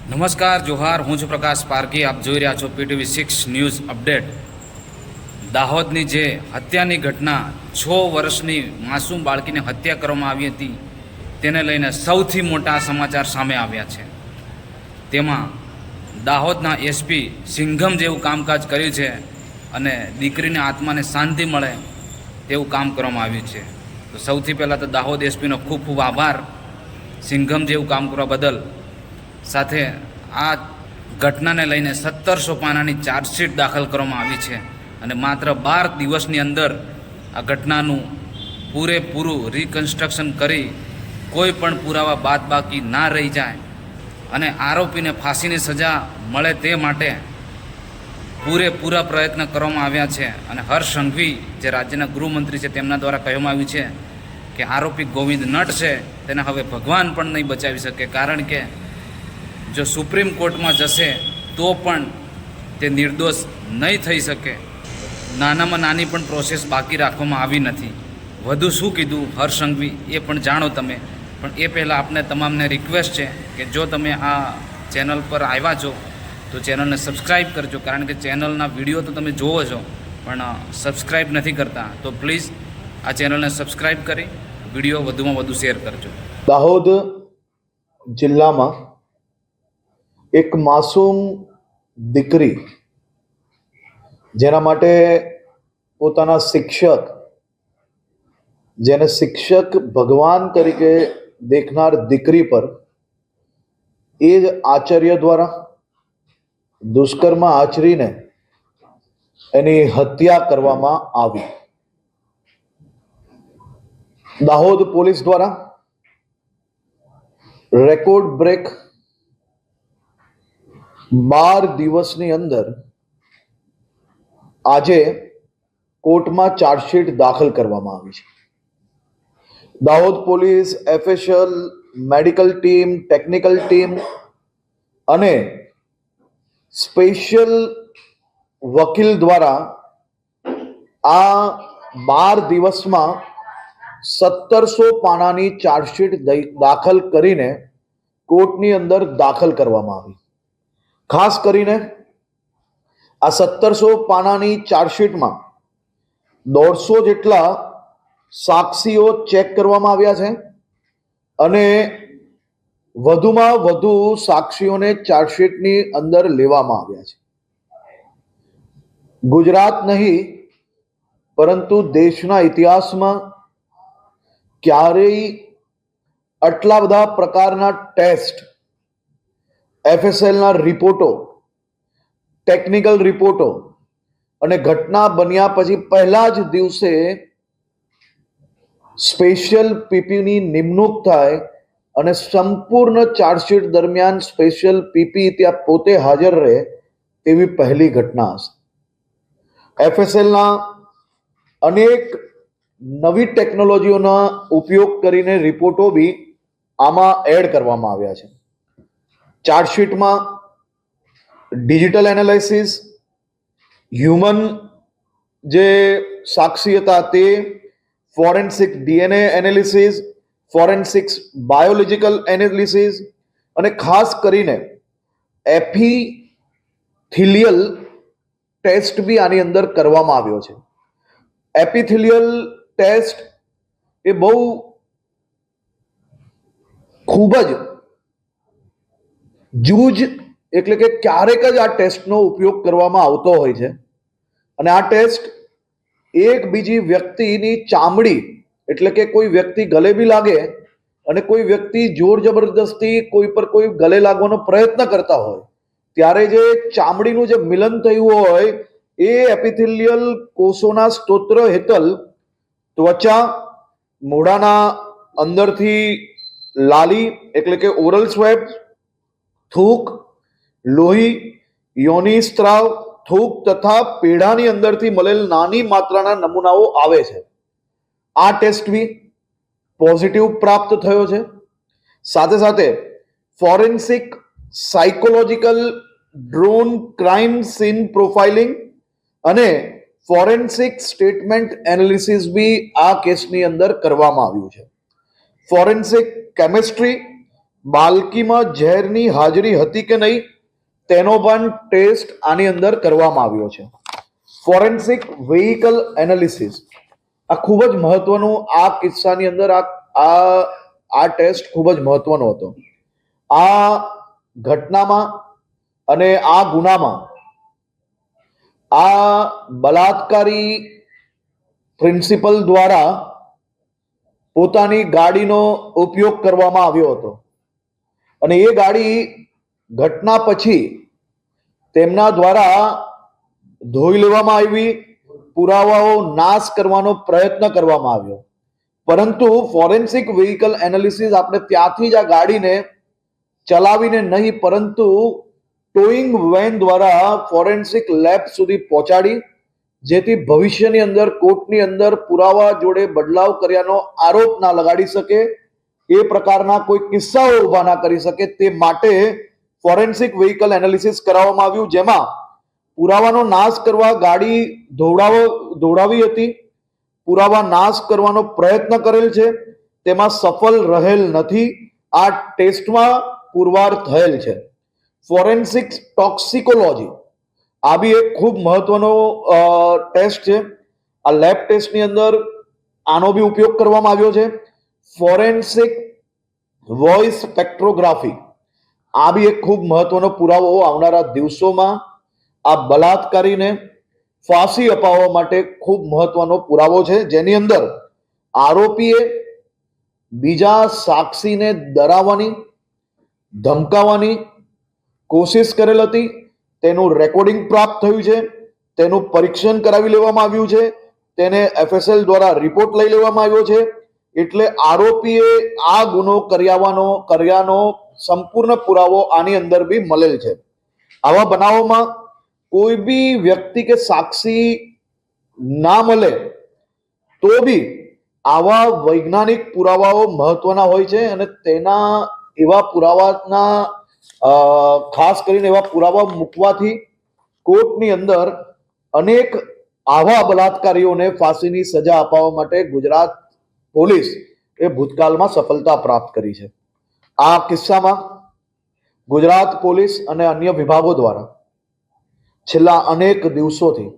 નમસ્કાર જોહાર, હું છું પ્રકાશ પારકી. આપ જોઈ રહ્યા છો PTV 6 ન્યૂઝ અપડેટ. દાહોદની જે હત્યાની ઘટના 6 વર્ષની માસૂમ બાળકીને હત્યા કરવામાં આવી હતી તેને લઈને સૌથી મોટા સમાચાર સામે આવ્યા છે. તેમાં દાહોદના SP સિંઘમ જેવું કામકાજ કર્યું છે અને દીકરીને આત્માને શાંતિ મળે તેવું કામ કરવામાં આવ્યું છે. તો સૌથી પહેલાં તો દાહોદ SPનો ખૂબ ખૂબ આભાર સિંઘમ જેવું કામ કરવા બદલ. સાથે આ ઘટનાને લઈને 1700 પાનાની ચાર્જશીટ દાખલ કરવામાં આવી છે અને માત્ર 12 દિવસની અંદર આ ઘટનાનું પૂરેપૂરું રિકન્સ્ટ્રક્શન કરી કોઈ પણ પુરાવા બાદબાકી ના રહી જાય અને આરોપીને ફાંસીની સજા મળે તે માટે પૂરેપૂરા પ્રયત્ન કરવામાં આવ્યા છે. અને હર્ષ સંઘવી જે રાજ્યના ગૃહમંત્રી છે તેમના દ્વારા કહેવામાં આવ્યું છે કે આરોપી ગોવિંદ નટ છે તેને હવે ભગવાન પણ નહીં બચાવી શકે, કારણ કે જો સુપ્રીમ કોર્ટમાં જશે તો પણ તે નિર્દોષ નહીં થઈ શકે. નાનામાં નાની પણ પ્રોસેસ બાકી રાખવામાં આવી નથી. વધુ શું કીધું હર્ષ સંઘવી એ પણ જાણો તમે. પણ એ પહેલાં આપને તમામને રિક્વેસ્ટ છે કે જો તમે આ ચેનલ પર આવ્યા છો તો ચેનલને સબસ્ક્રાઈબ કરજો, કારણ કે ચેનલના વિડીયો તો તમે જોવો છો પણ સબસ્ક્રાઈબ નથી કરતા. તો પ્લીઝ આ ચેનલને સબસ્ક્રાઈબ કરી વિડીયો વધુમાં વધુ શેર કરજો. દાહોદ જિલ્લામાં એક માસૂમ દીકરી જેના માટે પોતાના શિક્ષક, જેને શિક્ષક ભગવાન તરીકે દેખનાર દીકરી પર એ જ આચાર્ય દ્વારા દુષ્કર્મ આચરીને એની હત્યા કરવામાં આવી. દાહોદ પોલીસ દ્વારા રેકોર્ડ બ્રેક 12 દિવસની અંદર આજે કોર્ટમાં ચાર્જશીટ દાખલ કરવામાં આવી છે. Dahod police, FSL, medical team, technical team અને સ્પેશિયલ વકીલ દ્વારા આ 12 દિવસમાં 1700 પાનાની ચાર્જશીટ દાખલ કરીને કોર્ટની અંદર દાખલ કરવામાં આવી. ખાસ કરીને આ 1700 પાનાની ચાર્જશીટમાં 150 જેટલા સાક્ષીઓ ચેક કરવામાં આવ્યા છે અને વધુમાં વધુ સાક્ષીઓને ચાર્જશીટની અંદર લેવામાં આવ્યા છે. ગુજરાત નહીં પરંતુ દેશના ઇતિહાસમાં ક્યારેય આટલા બધા પ્રકારના ટેસ્ટ, FSLના રિપોર્ટો, ટેકનિકલ રિપોર્ટો અને ઘટના બન્યા પછી પહેલા જ દિવસે સ્પેશિયલ પીપીની નિમણૂક થાય અને સંપૂર્ણ ચાર્જશીટ દરમિયાન સ્પેશિયલ પીપી ત્યાં પોતે હાજર રહે તેવી પહેલી ઘટના હશે. FSLના અનેક નવી ટેકનોલોજીઓના ઉપયોગ કરીને રિપોર્ટો બી આમાં એડ કરવામાં આવ્યા છે. ચાર્જશીટમાં ડિજિટલ એનાલિસિસ, હ્યુમન જે સાક્ષી હતા તે, forensic DNA analysis, forensics biological analysis અને ખાસ કરીને એપિથેલિયલ ટેસ્ટ બી આની અંદર કરવામાં આવ્યો છે. એપિથેલિયલ ટેસ્ટ એ બહુ ખૂબ જ જૂજ એટલે કે ક્યારેક જ આ ટેસ્ટનો ઉપયોગ કરવામાં આવતો હોય છે અને આ ટેસ્ટ એક બીજી વ્યક્તિની ચામડી એટલે કે કોઈ વ્યક્તિ ગલે બી લાગે અને કોઈ વ્યક્તિ જોર જબરદસ્તી કોઈ પર કોઈ ગલે લાગવાનો પ્રયત્ન કરતા હોય ત્યારે જે ચામડીનું જે મિલન થયું હોય એ એપિથેલિયલ કોષોના સ્તોત્ર હેઠળ ત્વચા, મોઢાના અંદરથી લાલી એટલે કે ઓરલ સ્વેબ, થૂક, લોહી, યોની સ્ત્રાવ, થૂક તથા પેઢાની અંદરથી મળેલ નાની માત્રાના નમૂનાઓ આવે છે. આ ટેસ્ટ બી પોઝિટિવ પ્રાપ્ત થયો છે. સાથે સાથે forensic psychological drone crime scene profiling અને ફોરેન્સિક સ્ટેટમેન્ટ એનાલિસિસ બી આ કેસની અંદર કરવામાં આવ્યું છે. ફોરેન્સિક કેમિસ્ટ્રી, બાળકીમાં ઝેરની હાજરી હતી કે નહીં તેનો પણ ટેસ્ટ આની અંદર કરવામાં આવ્યો છે. ફોરેન્સિક વ્હીકલ એનાલિસિસ આ ખૂબ જ મહત્વનું, આ કિસ્સાની અંદર આ ટેસ્ટ ખૂબ જ મહત્વનો હતો. આ ઘટનામાં અને આ ગુનામાં આ બલાત્કારી પ્રિન્સિપલ દ્વારા પોતાની ગાડીનો ઉપયોગ કરવામાં આવ્યો હતો અને એ ગાડી ઘટના પછી તેમના દ્વારા ધોઈ લેવામાં આવી, પુરાવાઓ નાશ કરવાનો પ્રયત્ન કરવામાં આવ્યો. પરંતુ ફોરેન્સિક વ્હીકલ એનાલિસિસ આપણે ત્યાંથી જ આ ગાડીને ચલાવીને નહીં પરંતુ ટોઈંગ વેન દ્વારા ફોરેન્સિક લેબ સુધી પહોંચાડી, જેથી ભવિષ્યની અંદર કોર્ટની અંદર પુરાવા જોડે બદલાવ કર્યાનો આરોપ ના લગાડી શકે, એ પ્રકારના કોઈ કિસ્સાઓ ઊભા ના કરી શકે, તે માટે ફોરેન્સિક વ્હીકલ એનાલિસિસ કરાવવામાં આવ્યું, જેમાં પુરાવાનો નાશ કરવા ગાડી દોડાવી હતી, પુરાવા નાશ કરવાનો પ્રયત્ન કરેલ છે, તેમાં સફળ રહેલ નથી. આ ટેસ્ટમાં પુરવાર થયેલ છે. ફોરેન્સિક ટોક્સિકોલોજી આ બી એક ખૂબ મહત્વનો ટેસ્ટ છે. આ લેબ ટેસ્ટની અંદર આનો બી ઉપયોગ કરવામાં આવ્યો છે. ફોરેન્સિક વોઇસ સ્પેક્ટ્રોગ્રાફી આ બી એક ખૂબ મહત્વનો પુરાવો આવનારા દિવસોમાં આ બલાત્કારીને ફાંસી અપાવવા માટે ખૂબ મહત્વનો પુરાવો છે, જેની અંદર આરોપીએ બીજા સાક્ષીને ડરાવવાની, ધમકાવવાની કોશિશ કરેલ હતી. તેનું રેકોર્ડિંગ પ્રાપ્ત થયું છે, તેનું પરીક્ષણ કરાવી લેવામાં આવ્યું છે, તેને FSL દ્વારા રિપોર્ટ લઈ લેવામાં આવ્યો છે. એટલે આરોપીએ આ ગુનો કર્યાનો સંપૂર્ણ પુરાવો આની અંદર બી મળેલ છે. આવા બનાવોમાં કોઈ બી વ્યક્તિ કે સાક્ષી ના મળે તો બી આવા વૈજ્ઞાનિક પુરાવાઓ મહત્વના હોય છે અને તેના એવા પુરાવાના ખાસ કરીને એવા પુરાવા મૂકવાથી કોર્ટની અંદર અનેક આવા બલાત્કારીઓને ફાંસીની સજા અપાવવા માટે ગુજરાત પોલીસ એ ભૂતકાળમાં સફળતા પ્રાપ્ત કરી છે. આ કિસ્સામાં ગુજરાત પોલીસ અને અન્ય વિભાગો દ્વારા છેલ્લા અનેક દિવસોથી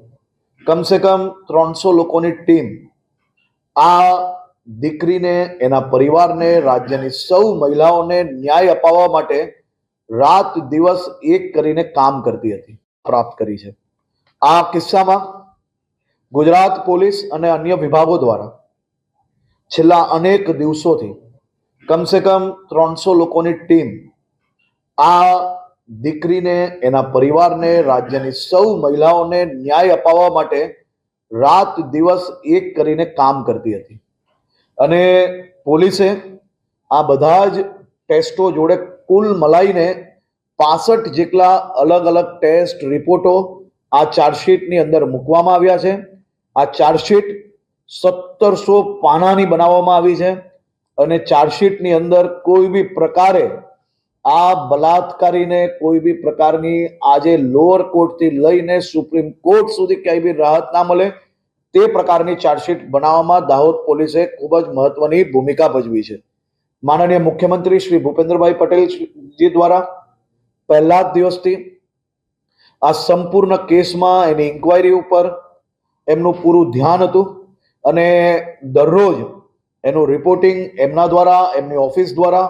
કમસે કમ 300 લોકોની ટીમ આ દીકરીને, એના પરિવારને, રાજ્યની સૌ મહિલાઓને ન્યાય અપાવવા માટે રાત દિવસ એક કરીને કામ કરતી હતી, પ્રાપ્ત કરી છે. આ કિસ્સામાં ગુજરાત પોલીસ અને અન્ય વિભાગો દ્વારા છેલ્લા અનેક દિવસોથી કમસે કમ 300 લોકોની ટીમ આ દીકરીને, એના પરિવારને, રાજ્યની સૌ મહિલાઓને ન્યાય અપાવવા માટે રાત દિવસ એક કરીને કામ કરતી હતી. અને પોલીસે આ બધા જ ટેસ્ટો જોડે કુલ મલાઈને 65 જેટલા અલગ અલગ ટેસ્ટ રિપોર્ટો આ ચાર્જશીટની અંદર મૂકવામાં આવ્યા છે. આ ચાર્જશીટ 1700 પાનાની બનાવવામાં આવી છે અને ચાર્જશીટની અંદર કોઈ બી પ્રકારે આ બલાત્કારીને કોઈ બી પ્રકારની આજે લોઅર કોર્ટથી લઈને સુપ્રીમ કોર્ટ સુધી ક્યાંય બી રાહત ના મળે તે પ્રકારની ચાર્જશીટ બનાવવામાં દાહોદ પોલીસે ખૂબ જ મહત્વની ભૂમિકા ભજવી છે. માનનીય મુખ્યમંત્રી શ્રી ભૂપેન્દ્રભાઈ પટેલજી દ્વારા પહેલા જ દિવસથી આ સંપૂર્ણ કેસમાં એની ઇન્ક્વાયરી ઉપર એમનું પૂરું ધ્યાન હતું અને દરરોજ એનું રિપોર્ટિંગ એમના દ્વારા, એમની ઓફિસ દ્વારા,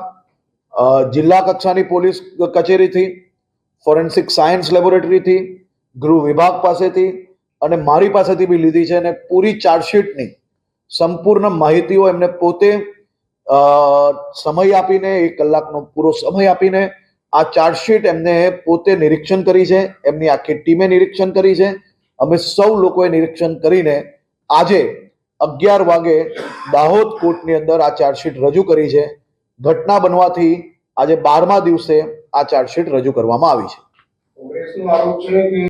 જિલ્લા કક્ષાની પોલીસ કચેરીથી, ફોરેન્સિક સાયન્સ લેબોરેટરીથી, ગૃહ વિભાગ પાસેથી અને મારી પાસેથી બી લીધી છે. અને પૂરી ચાર્જશીટની સંપૂર્ણ માહિતીઓ એમને પોતે સમય આપીને, 1 કલાકનો પૂરો સમય આપીને આ ચાર્જશીટ એમને પોતે નિરીક્ષણ કરી છે. એમની આખી ટીમે નિરીક્ષણ કરી છે. અમે સૌ લોકોએ નિરીક્ષણ કરીને આજે 11 વાગે દાહોદ કોર્ટની અંદર આ ચાર્જશીટ રજૂ કરી છે. ઘટના બનવાથી આજે 12મા દિવસે આ ચાર્જશીટ રજૂ કરવામાં આવી છે. કોંગ્રેસનો આરોપ છે કે